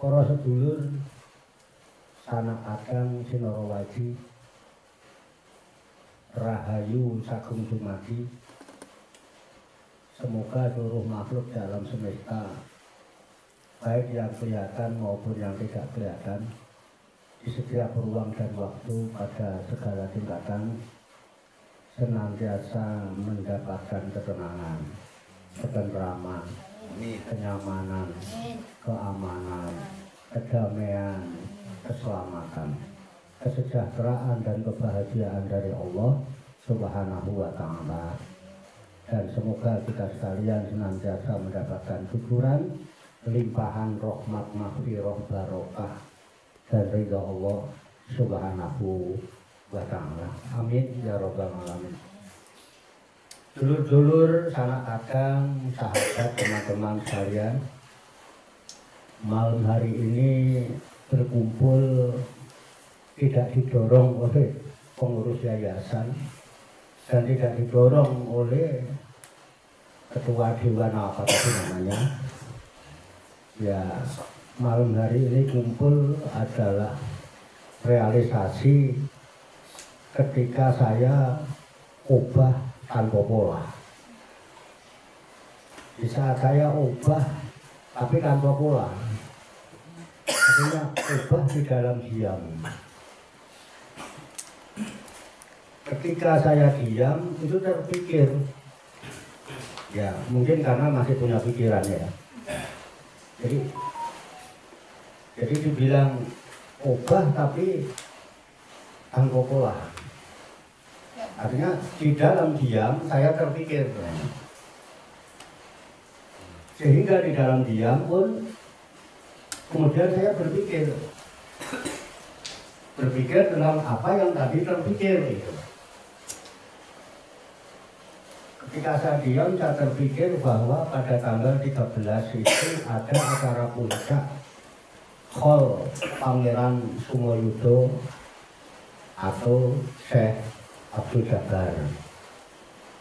Para sedulur sanak akang Sinara Waji rahayu sagung dumadi. Semoga seluruh makhluk dalam semesta, baik yang kelihatan maupun yang tidak kelihatan, di setiap ruang dan waktu pada segala tingkatan senantiasa mendapatkan ketenangan, ketentraman, kenyamanan, keamanan, kedamaian, keselamatan, kesejahteraan dan kebahagiaan dari Allah Subhanahu wa Ta'ala. Dan semoga kita sekalian senantiasa mendapatkan syukuran, limpahan rahmat, maghfirah, barokah dan ridha Allah Subhanahu wa Ta'ala. Amin ya rabbal alamin. Dulur-dulur, sanak akang, sahabat, teman-teman sekalian, malam hari ini berkumpul tidak didorong oleh pengurus yayasan dan tidak didorong oleh ketua dewan apa tadi namanya. Ya, malam hari ini kumpul adalah realisasi ketika saya ubah tanpa pola. Di saat saya ubah tapi tanpa pola, artinya ubah di dalam diam. Ketika saya diam itu terpikir, ya mungkin karena masih punya pikiran ya. Jadi dibilang ubah tapi tanpa pola. Artinya di dalam diam saya terpikir, sehingga di dalam diam pun kemudian saya berpikir tentang apa yang tadi terpikir gitu. Ketika saya diam saya terpikir bahwa pada tanggal 13 itu ada acara puncak Khol Pangeran Sumoyudo atau Syekh Abdul Jabbar,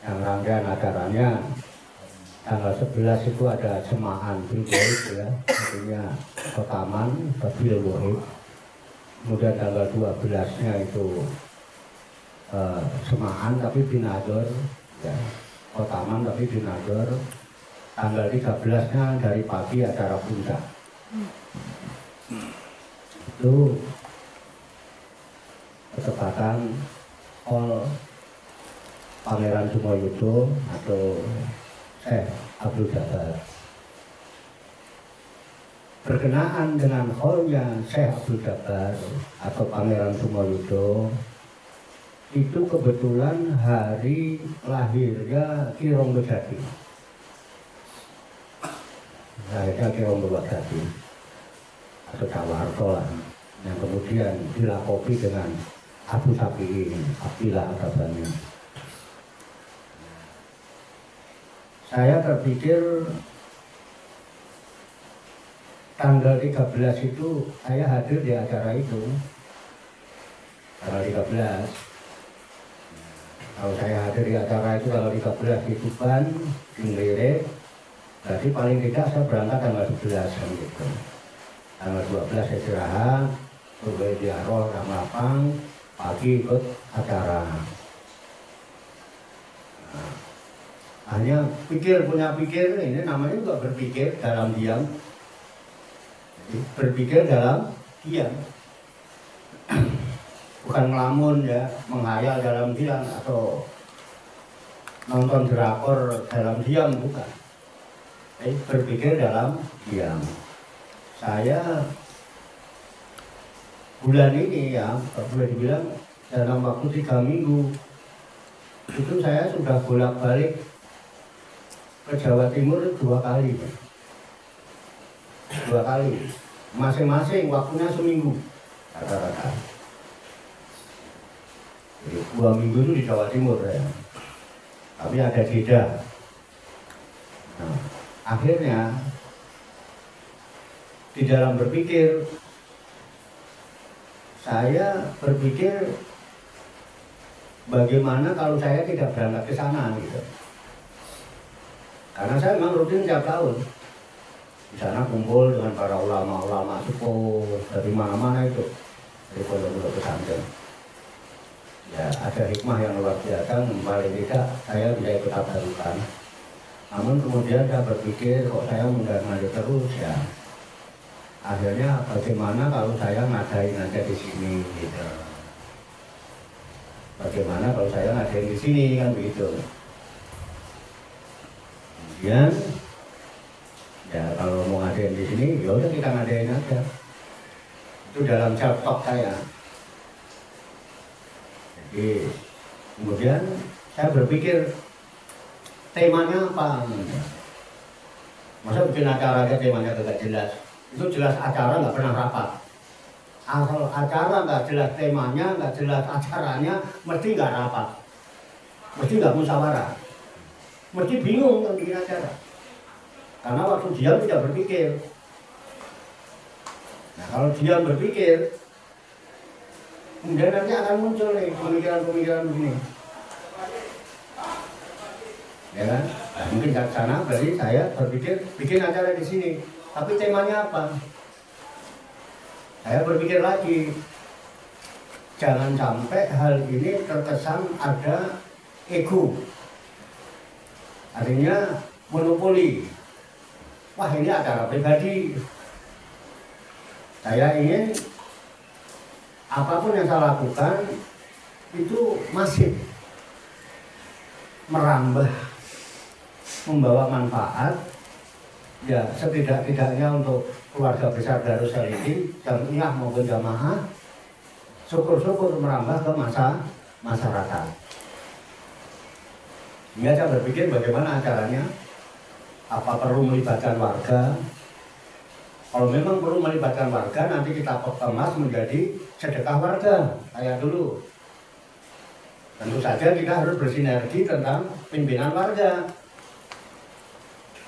yang rangkaian acaranya tanggal 11 itu ada semaan Bilboid ya, artinya Kotaman Bilboid. Kemudian tanggal 12-nya itu semaan tapi binador ya, Kotaman tapi binador. Tanggal 13-nya dari pagi acara puncak. Itu ketepatan Khol Pangeran Sumoyudo atau Syekh Abdul Jabbar. Berkenaan dengan kholnya Syekh Abdul Jabbar atau Pangeran Sumoyudo, itu kebetulan hari lahirnya Ki Ronggo Jati. Lahirnya Ki Ronggo Jati atau Jawarto lah, yang kemudian dilakopi dengan Abu Sapi'in, Abdillah Adabani. Saya terpikir tanggal 13 itu saya hadir di acara itu. Tanggal 13. Kalau saya hadir di acara itu tanggal 13 di Tuban, di Ngelire, berarti paling tidak saya berangkat tanggal 11 kan gitu. Tanggal 12 saya istirahat, kemudian di Arol, Ramlapang, pagi ikut acara. Nah, hanya punya pikir, ini namanya juga berpikir dalam diam. Berpikir dalam diam. Bukan ngelamun ya, menghayal dalam diam atau nonton drakor dalam diam, bukan. Berpikir dalam diam. Saya bulan ini ya, boleh dibilang dalam waktu 3 minggu itu saya sudah bolak-balik ke Jawa Timur 2 kali. 2 kali. masing-masing waktunya seminggu rata-rata. 2 minggu itu di Jawa Timur ya. Tapi ada jeda. Nah, akhirnya di dalam berpikir, saya berpikir bagaimana kalau saya tidak berangkat ke sana gitu. Karena saya memang rutin tiap tahun di sana kumpul dengan para ulama-ulama suku dari mana-mana itu, dari pondok-pondok pesantren. Ya, ada hikmah yang luar biasa, paling tidak saya bisa ikut tabarukan. Namun kemudian saya berpikir, kok saya mundar-mandir terus ya. Akhirnya bagaimana kalau saya ngadain aja di sini gitu. Bagaimana kalau saya ngadain di sini kan begitu. Kemudian ya kalau mau ngadain di sini, ya udah kita ngadain aja. Itu dalam self talk saya. Jadi, kemudian saya berpikir temanya apa? Masa bikin acara aja temanya tidak jelas? Itu jelas acara nggak pernah rapat. Asal acara nggak jelas temanya, nggak jelas acaranya, mesti nggak rapat, mesti nggak musyawarah, mesti bingung kan bikin acara. Karena waktu diam tidak berpikir. Nah kalau diam berpikir, kemudian nanti akan muncul nih pemikiran-pemikiran begini. Ya kan? Nah, mungkin dari sana berarti saya berpikir bikin acara di sini. Tapi temanya apa? Saya berpikir lagi. Jangan sampai hal ini terkesan ada ego. Artinya monopoli. Wah, ini acara pribadi. Saya ingin apapun yang saya lakukan itu masih merambah, membawa manfaat, ya setidak-tidaknya untuk keluarga besar Darussaliki, jamiah maupun jamaah, syukur-syukur merambah ke masyarakat. Sehingga saya berpikir bagaimana acaranya, apa perlu melibatkan warga. Kalau memang perlu melibatkan warga, nanti kita kemas menjadi sedekah warga, kayak dulu. Tentu saja kita harus bersinergi tentang pimpinan warga.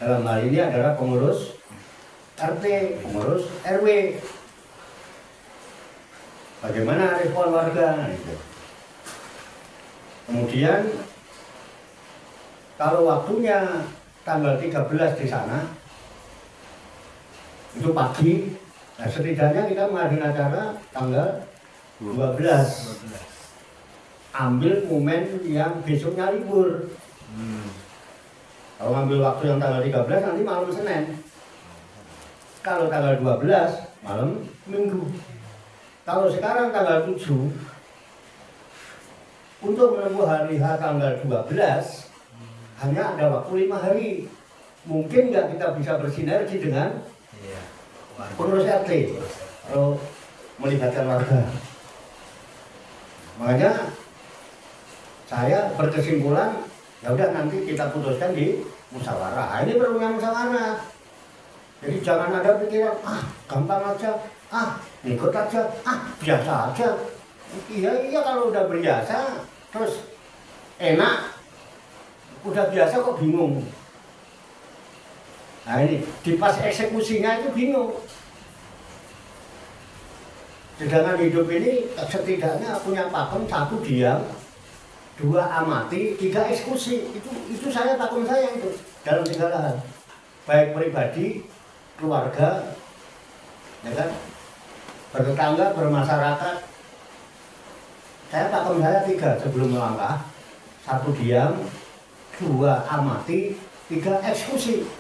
Dalam hal ini adalah pengurus RT, pengurus RW. Bagaimana respon warga? Kemudian, kalau waktunya tanggal 13 di sana, itu pagi, nah setidaknya kita mengadakan acara tanggal 12. Ambil momen yang besoknya libur. Kalau ngambil waktu yang tanggal 13 nanti malam Senin. Kalau tanggal 12 malam Minggu. Kalau sekarang tanggal 7, untuk menempuh hari H tanggal 12 hanya ada waktu 5 hari. Mungkin nggak kita bisa bersinergi dengan pengurus RT kalau melibatkan warga. Makanya saya berkesimpulan, ya udah nanti kita putuskan di musyawarah. Ini perlunya musyawarah. Jadi jangan ada pikiran, gampang aja, ikut aja, biasa aja. Iya kalau udah biasa, terus enak, udah biasa kok bingung. Nah ini, di pas eksekusinya itu bingung. Sedangkan hidup ini setidaknya punya pakem, 1 diam, 2 amati, 3 eksekusi. Itu saya pakem saya itu dalam segala hal. Baik pribadi, keluarga, ya kan, bertetangga, bermasyarakat. Saya pakem saya 3 sebelum melangkah, 1 diam, 2 amati, 3 eksekusi.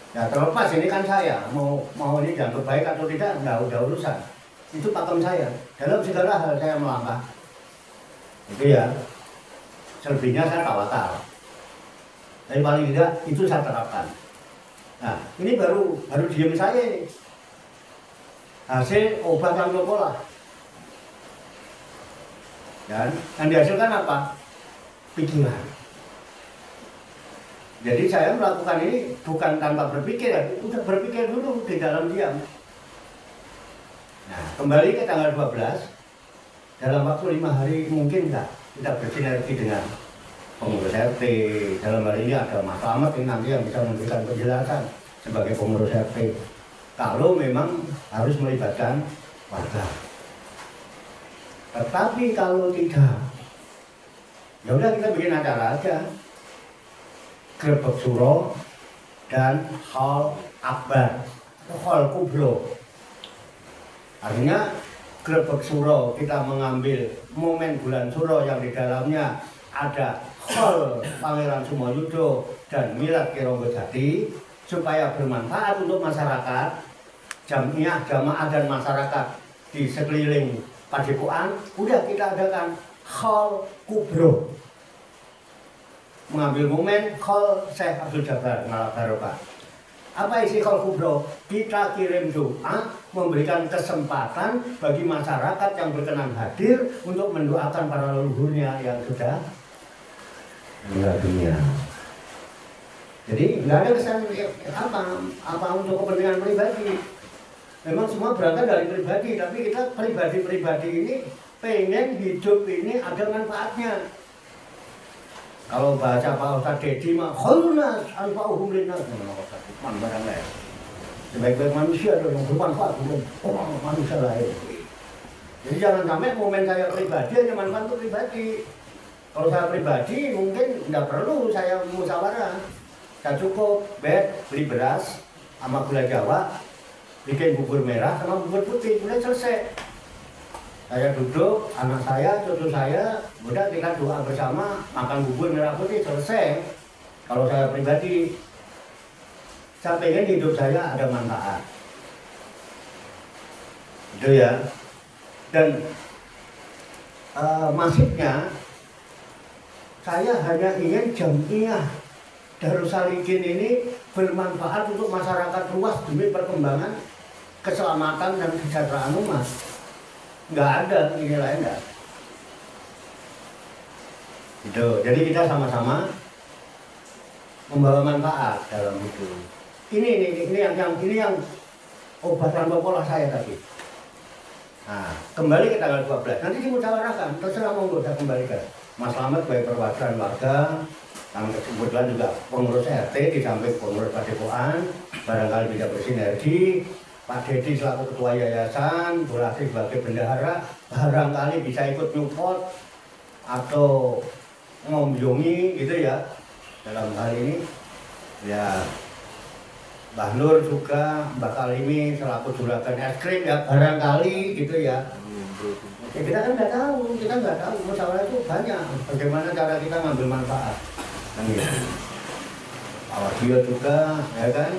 Ya terlepas ini kan saya mau ini dianggap baik atau tidak, nggak udah urusan. Itu pakem saya dalam segala hal saya melangkah. Itu ya. Selebihnya saya tawakal. Tapi paling tidak itu saya terapkan. Nah ini baru diem saya ini. Hasil obat yang pola. Dan yang dihasilkan apa? Pikiran. Jadi saya melakukan ini bukan tanpa berpikir, udah berpikir dulu di dalam diam. Nah, kembali ke tanggal 12, dalam waktu 5 hari mungkin nggak kita bersinergi dengan pengurus RT. Dalam hal ini ada Mas Slamet yang nanti yang bisa memberikan penjelasan sebagai pengurus RT. Kalau memang harus melibatkan warga. Tetapi kalau tidak, ya udah kita bikin acara aja. Grebek Suro dan Hall Akbar, Hall Kubro. Artinya Grebek Suro kita mengambil momen bulan Suro yang di dalamnya ada Hall Pangeran Sumoyudo dan Milad Ki Ronggojati supaya bermanfaat untuk masyarakat, jamaah dan masyarakat di sekeliling Padepokan. Udah kita adakan Hall Kubro. Mengambil momen Khol Syekh Abdul Jabbar Malah Barokah. Apa isi Khol Kubro? Kita kirim doa, memberikan kesempatan bagi masyarakat yang berkenan hadir untuk mendoakan para leluhurnya yang sudah meninggal dunia. Jadi nggak ada kesan apa untuk kepentingan pribadi. Memang semua berangkat dari pribadi, tapi kita pribadi-pribadi ini pengen hidup ini ada manfaatnya. Kalau baca Pak Ustadz Dedi mah khulnas anfa'uhum linnas, barang lain. Sebaik-baik manusia ada yang bermanfaat untuk orang manusia lain. Jadi jangan sampai momen saya pribadi hanya manfaat untuk pribadi. Kalau saya pribadi mungkin tidak perlu saya musyawarah. Saya cukup beli beras sama gula Jawa, bikin bubur merah sama bubur putih, udah selesai. Saya duduk, anak saya, cucu saya, udah kita doa bersama, makan bubur merah putih, selesai. Kalau saya pribadi, saya pengen hidup saya ada manfaat. Itu ya. Dan masifnya, saya hanya ingin Jamiah Darussalikin ini bermanfaat untuk masyarakat luas demi perkembangan, keselamatan dan kesejahteraan umat. Nggak ada nilai enggak. Itu. Jadi kita sama-sama membawa manfaat dalam itu. Ini yang obat tanpa pola saya tadi. Nah, kembali ke tanggal 12. Nanti dimusyawarahkan, terserah monggo saya kembalikan. Mas Slamet sebagai perwakilan warga, yang kebetulan juga pengurus RT di samping pengurus Padepokan, barangkali bisa bersinergi. Pak Dedi selaku ketua yayasan, Bu Lasih sebagai bendahara, barangkali bisa ikut nyupport atau ngombyongi gitu ya. Dalam hal ini ya Mbah Nur juga, Mbak Kalimi selaku juragan es krim ya barangkali gitu ya. Ya kita kan nggak tahu, masalah itu banyak. Bagaimana cara kita ngambil manfaat? Kan gitu. Awak dia juga, ya kan?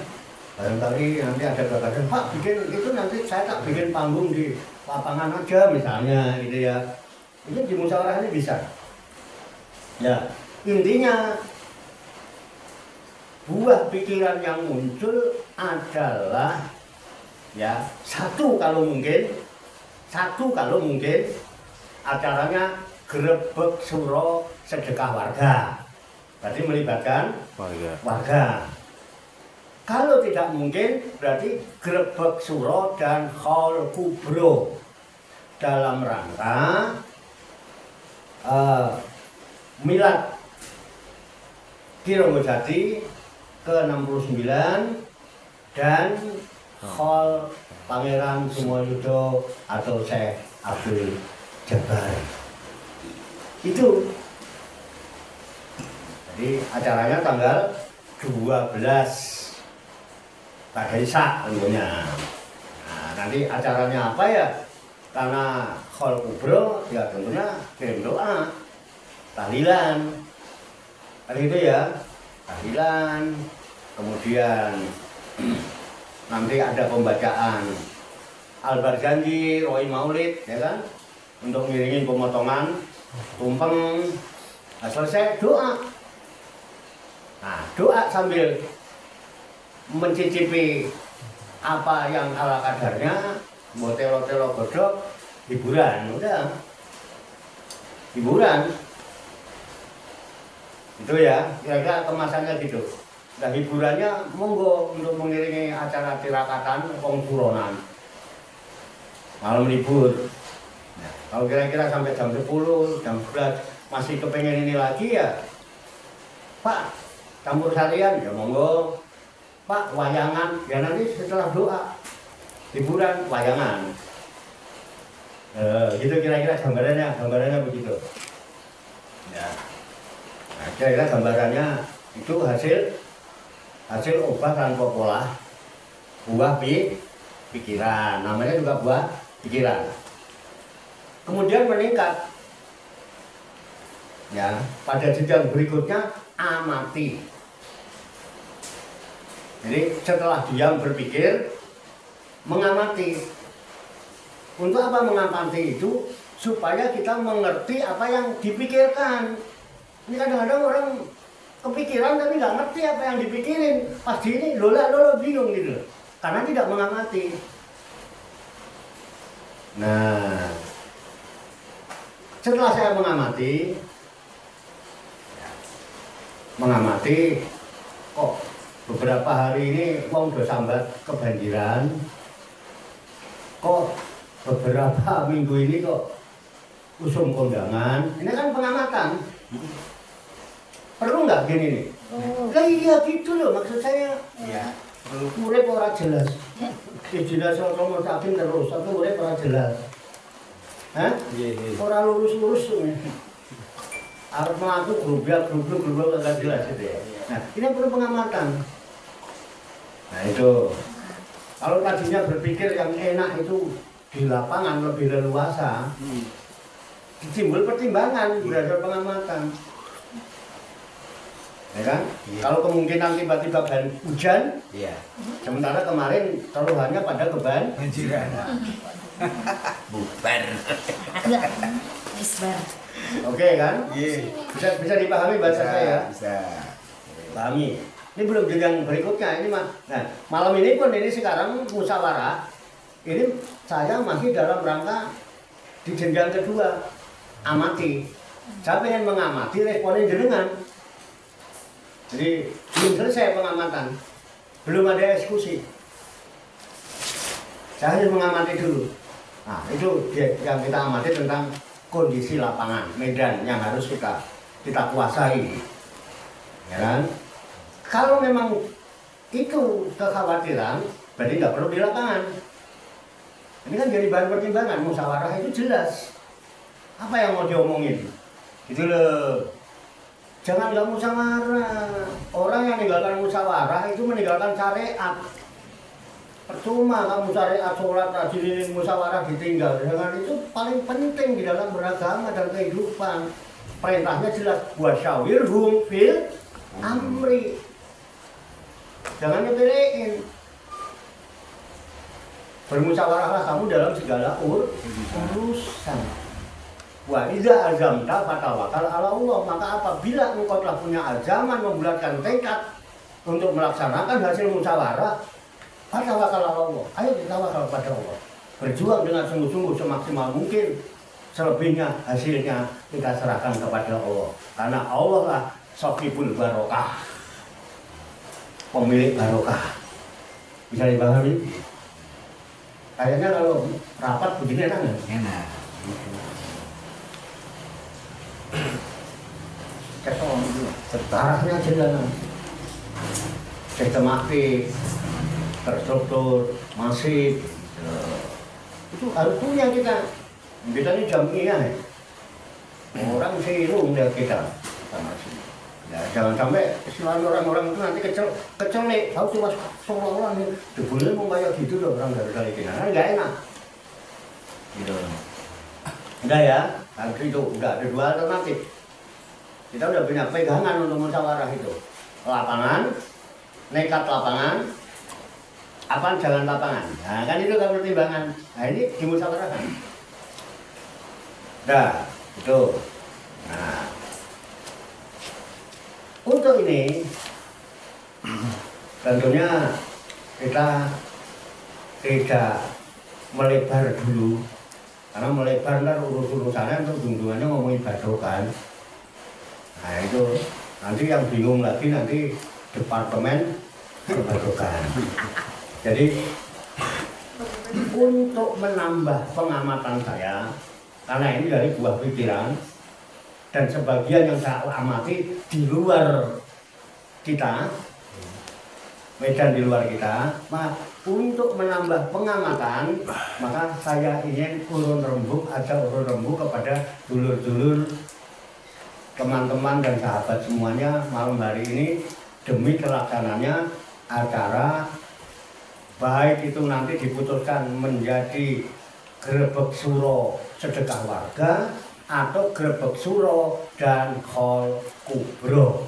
Barangkali nanti ada gagasan, Pak bikin itu nanti saya tak bikin panggung di lapangan aja misalnya gitu ya. Ini di musyawarah ini bisa. Ya, intinya buah pikiran yang muncul adalah ya satu kalau mungkin acaranya Grebek Suro Sedekah Warga. Berarti melibatkan warga. Kalau tidak mungkin, berarti Grebek Suro dan Hall Kubro dalam rangka Milad Ki Ronggojati ke-69 dan Hall Pangeran Sumoyudo atau Syekh Abdul Jabbar. Itu. Jadi acaranya tanggal 12. Pada Isya tentunya. Nah, nanti acaranya apa ya? Karena Hall Kubro ya tentunya kirim doa, tahlilan, itu ya, tahlilan. Kemudian nanti ada pembacaan Al-Barzanji, Roi Maulid, ya kan? Untuk ngiringin pemotongan tumpeng. Nah, selesai doa. Nah, doa sambil mencicipi apa yang ala kadarnya, mau telo-telo godok, hiburan, udah hiburan. Itu ya, kira-kira kemasannya gitu. Nah hiburannya monggo untuk mengiringi acara tirakatan pengsuronan malam libur. Nah, kalau kira-kira sampai jam 10, jam 11 masih kepengen ini lagi ya Pak, campur sarian ya monggo. Pak, wayangan ya nanti setelah doa hiburan wayangan. Gitu kira-kira gambarannya begitu. Ya. Nah, kira-kira gambarannya itu hasil obat tanpa pola buah pikiran, namanya juga buah pikiran. Kemudian meningkat ya pada jenjang berikutnya amati. Jadi setelah diam berpikir, mengamati. Untuk apa mengamati itu? Supaya kita mengerti apa yang dipikirkan. Ini kadang-kadang orang kepikiran tapi nggak ngerti apa yang dipikirin. Pasti ini lola bingung gitu. Karena tidak mengamati. Nah, setelah saya mengamati, kok beberapa hari ini wong udah sambat kebanjiran, kok beberapa minggu ini kok usum kondangan. Ini kan pengamatan. Perlu nggak gini nih? Lah iya gitu loh maksud saya. Ya. Urip ora jelas. Jelas kalau takin terus, tapi urip ora jelas. Hah? Ora lurus-lurus. Arep mlaku grublak enggak jelas itu ya. Nah, ini perlu pengamatan. Nah, itu. Kalau tadinya berpikir yang enak itu di lapangan lebih leluasa, timbul pertimbangan berdasar pengamatan. Ya kan? Iya. Kalau kemungkinan tiba-tiba hujan, iya. Sementara kemarin keluhannya pada kebanjiran. Bubar. Oke kan? Iya. Bisa dipahami bahasa saya? Bisa. Pahami. Ini belum jenjang berikutnya ini mah. Nah, malam ini pun ini sekarang musyawarah. Ini saya masih dalam rangka di jenjang kedua, amati. Saya ingin mengamati responin jenengan. Jadi belum selesai pengamatan, belum ada eksekusi. Saya harus mengamati dulu. Nah itu yang kita amati tentang kondisi lapangan, medan yang harus kita kuasai, ya kan? Kalau memang itu kekhawatiran, berarti nggak perlu di lapangan. Ini kan jadi bahan pertimbangan, musyawarah itu jelas. Apa yang mau diomongin? Itu loh. Jangan nggak musyawarah. Orang yang meninggalkan musyawarah itu meninggalkan syariat. Percuma kamu syariat sholat rajin musyawarah ditinggal. Dengan itu paling penting di dalam beragama dan kehidupan. Perintahnya jelas buat syawirhum fil amri. Jangan dipilihin. Bermusyawarahlah kamu dalam segala urusan. Wa idza azamta fatawakkal ala Allah. Maka apabila engkau telah punya azaman membulatkan tekad untuk melaksanakan hasil musyawarah, fatawakkal ala Allah. Ayo kita tawakal pada Allah. Berjuang dengan sungguh-sungguh semaksimal mungkin. Selebihnya hasilnya kita serahkan kepada Allah. Karena Allah lah sahibul barokah. Pemilik barokah. Bisa dipahami? Kayaknya kalau rapat begini enak nggak? Enak. Arahnya jelas, sistematik, terstruktur, masif. Itu harus punya kita. Kita ini jamiah ya. Orang sirung dia kita. Ya, jangan sampai selalu orang-orang itu nanti kecel nih. Tahu cuma seolah-olah nih, boleh membayar gitu loh orang dari kita. Nah, nggak enak. Gitu. Udah ya, nanti itu udah ada dua alternatif. Kita udah punya pegangan untuk musyawarah itu. Lapangan, nekat lapangan, apa jalan lapangan. Nah kan itu kan pertimbangan. Nah ini dimusyawarahkan. Dah, itu. Nah, untuk ini tentunya kita tidak melebar dulu. Karena melebar ntar urus-urusannya untuk junjungannya ngomongin badokan. Nah itu Nanti yang bingung lagi nanti Departemen Kebarokan. Jadi untuk menambah pengamatan saya, karena ini dari buah pikiran dan sebagian yang saya amati di luar kita, medan di luar kita, untuk menambah pengamatan, maka saya ingin urun rembuk kepada dulur-dulur, teman-teman dan sahabat semuanya malam hari ini demi kelaksananya acara, baik itu nanti diputuskan menjadi grebek suro sedekah warga atau grebek suro dan khol kubro.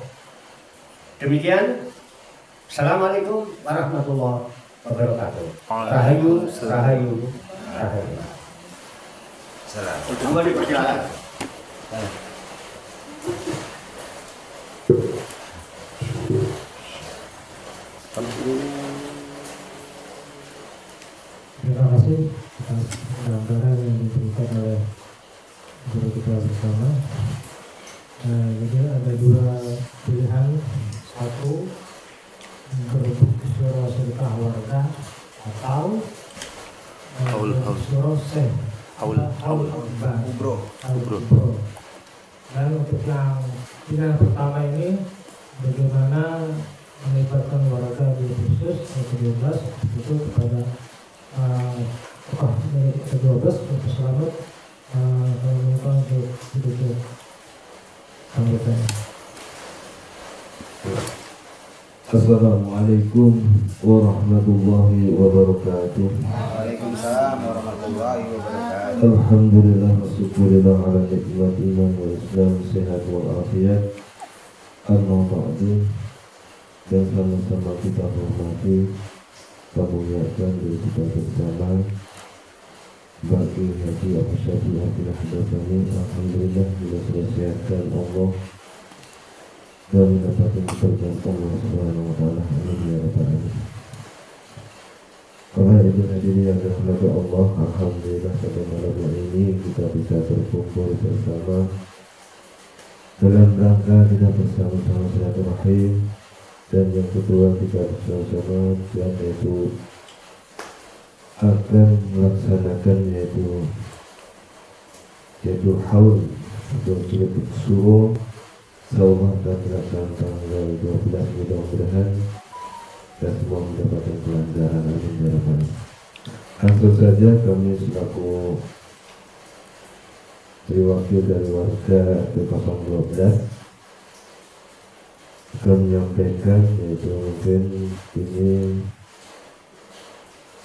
Demikian. Assalamualaikum warahmatullahi wabarakatuh. Rahayu, rahayu, rahayu. Salam. Dipersilakan. Terima kasih atas gambaran yang diberikan oleh guru kita bersama. Jadi ada dua pilihan, satu grebek suro sedekah warga atau suro kubro. Dan untuk yang pilihan pertama ini bagaimana melibatkan warga di khusus ke-12 itu kepada ke-12 untuk selamat meminta untuk duduk sambutan. Assalamualaikum warahmatullahi wabarakatuh. Waalaikumsalam warahmatullahi wabarakatuh. Alhamdulillah wa syukurillah ala nikmat iman wal islam sehat wal afiat. Amma ba'du. Dan sama-sama kita hormati pemuliakan diri kita bersama bagi Haji Abu Syafi Abdullah Badani. Alhamdulillah bila selesaikan Allah dan mendapatkan keberkahan Allah Subhanahu wa taala. Amin ya rabbal alamin. Kalau ibu hadirin yang dirahmati Allah, alhamdulillah pada malam ini kita bisa berkumpul bersama dalam rangka kita bersama-sama silaturahim, dan yang kedua kita bersama-sama yaitu akan melaksanakan yaitu haul atau grebek suro Sawah dan dilaksanakan tanggal 12, mudah-mudahan dan semua mendapatkan kelancaran. Amin ya rabbal alamin. Langsung saja kami selaku wakil dari warga P012 akan menyampaikan yaitu mungkin ini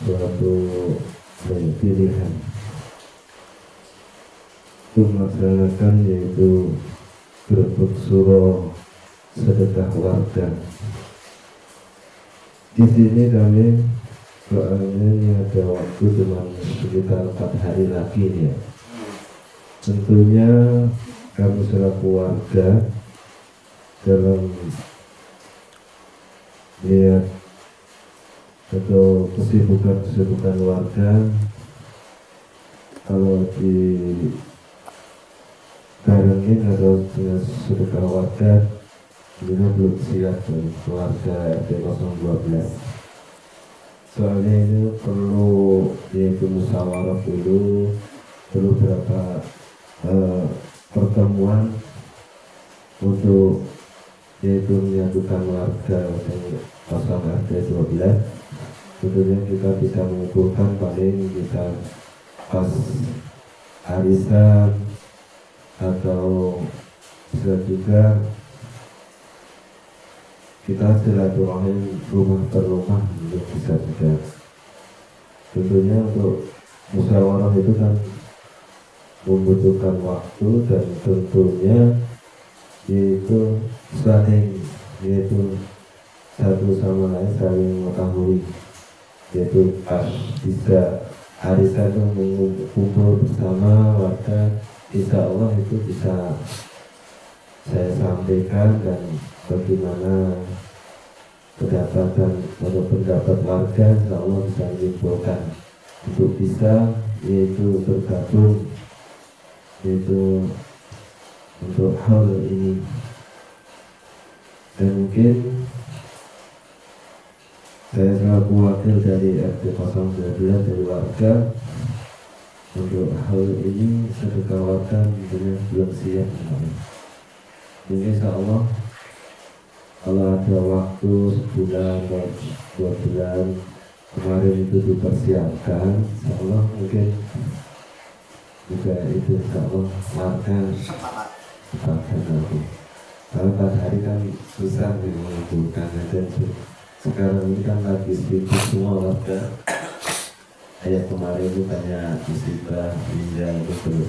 suatu pilihan untuk melaksanakan yaitu grebek suro sedekah warga. Di sini kami soalnya ini ada waktu cuma sekitar 4 hari lagi ya. Tentunya kami selaku warga dalam lihat atau kesibukan warga, kalau di barengin atau dengan sedekah warga ini belum siap dari keluarga RT 012. Soalnya ini perlu yaitu musyawarah dulu, perlu berapa pertemuan untuk yaitu menyatukan warga dengan pasang RT 12. Tentunya kita bisa mengumpulkan paling kita pas arisan atau bisa juga kita silaturahim rumah per rumah juga bisa juga. Tentunya untuk musyawarah itu kan membutuhkan waktu dan tentunya yaitu saling yaitu satu sama lain saling mengetahui, yaitu pas bisa arisan itu mengumpul bersama warga. Insya Allah itu bisa saya sampaikan dan bagaimana pendapatan atau pendapat warga, insya Allah bisa menyimpulkan untuk bisa yaitu bergabung yaitu untuk hal ini. Dan mungkin saya selaku wakil dari RT 012 dari warga, untuk hal ini saya khawatirkan belum siap. Mungkin insya Allah kalau ada waktu sebulan atau 2 bulan kemarin itu dipersiapkan, insya Allah mungkin juga itu insya Allah warga sepakat nanti. Kalau pada hari kan susah mengumpulkan, dan sekarang ini kan lagi sibuk semua warga. Kayak kemarin itu banyak musibah, hingga itu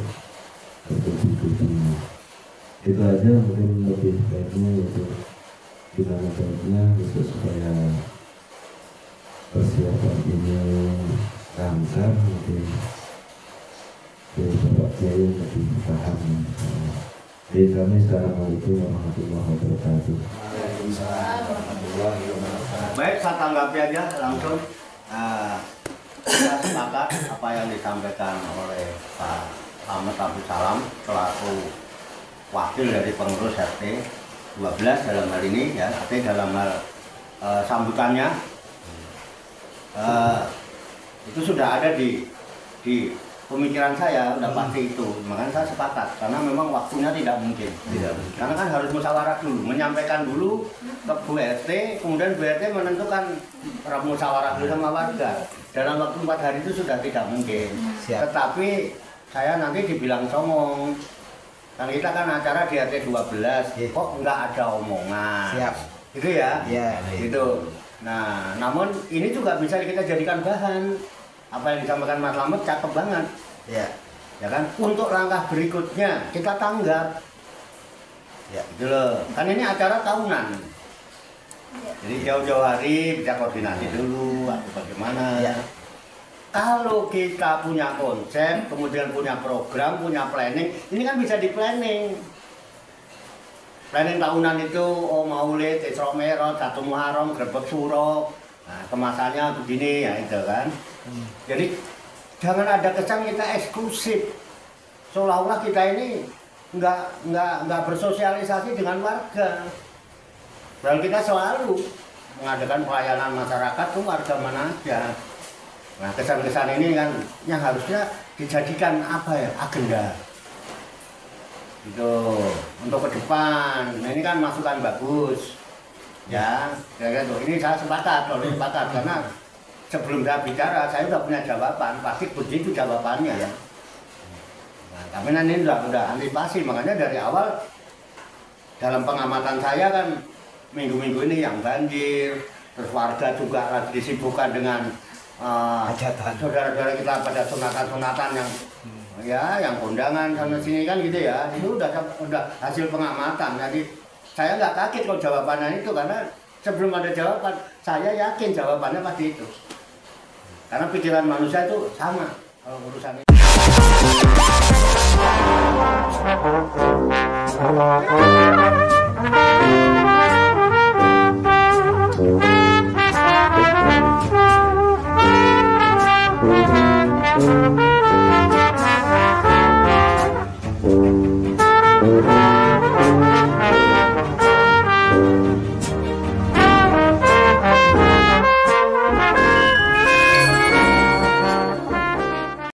itu aja. Mungkin lebih baiknya itu gimana baiknya untuk supaya persiapan ini lancar, mungkin dari Bapak Kiai lebih paham. Jadi kami assalamualaikum warahmatullahi wabarakatuh. Waalaikumsalam warahmatullahi wabarakatuh. Baik, saya tanggapi aja langsung. Saya sepakat apa yang disampaikan oleh Pak Ahmad Abdul Salam selaku wakil dari pengurus RT 12 dalam hal ini ya, tapi dalam hal sambutannya itu sudah ada di pemikiran saya, udah pasti itu. Makanya saya sepakat karena memang waktunya tidak mungkin. Karena kan harus musyawarah dulu, menyampaikan dulu ke Bu RT, kemudian Bu RT menentukan musyawarah dulu sama warga. Dalam waktu 4 hari itu sudah tidak mungkin. Siap. Tetapi saya nanti dibilang songong. Kan kita kan acara di RT 12, kok nggak ada omongan. Siap. Itu ya? Iya. Gitu. Nah, namun ini juga bisa kita jadikan bahan. Apa yang disampaikan Mas Slamet cakep banget. Ya. Ya kan? Untuk langkah berikutnya kita tanggap. Ya. Gitu loh. Kan ini acara tahunan. Jadi jauh-jauh hari bisa koordinasi dulu atau bagaimana. Ya. Kalau kita punya konsep, kemudian punya program, punya planning, ini kan bisa di planning. Planning tahunan itu, oh Maulid, Isra Mi'raj, 1 Muharram, Grebek Suro. Nah, kemasannya begini ya itu kan. Jadi jangan ada kesan kita eksklusif. Seolah-olah kita ini nggak bersosialisasi dengan warga. Padahal kita selalu mengadakan pelayanan masyarakat ke warga mana aja. Nah, kesan-kesan ini kan yang harusnya dijadikan apa ya, agenda. Itu untuk ke depan. Nah, ini kan masukan bagus. Ya, gitu. Ini saya sepakat, karena sebelum saya bicara, saya sudah punya jawaban, pasti begitu jawabannya ya. Nah, tapi nanti udah antisipasi, makanya dari awal dalam pengamatan saya kan minggu-minggu ini yang banjir, terus warga juga lagi disibukkan dengan saudara-saudara kita pada sunatan-sunatan yang yang kondangan sana sini kan gitu ya. Itu udah hasil pengamatan. Jadi saya nggak kaget kalau jawabannya itu, karena sebelum ada jawaban saya yakin jawabannya pasti itu. Karena pikiran manusia itu sama kalau urusan ini.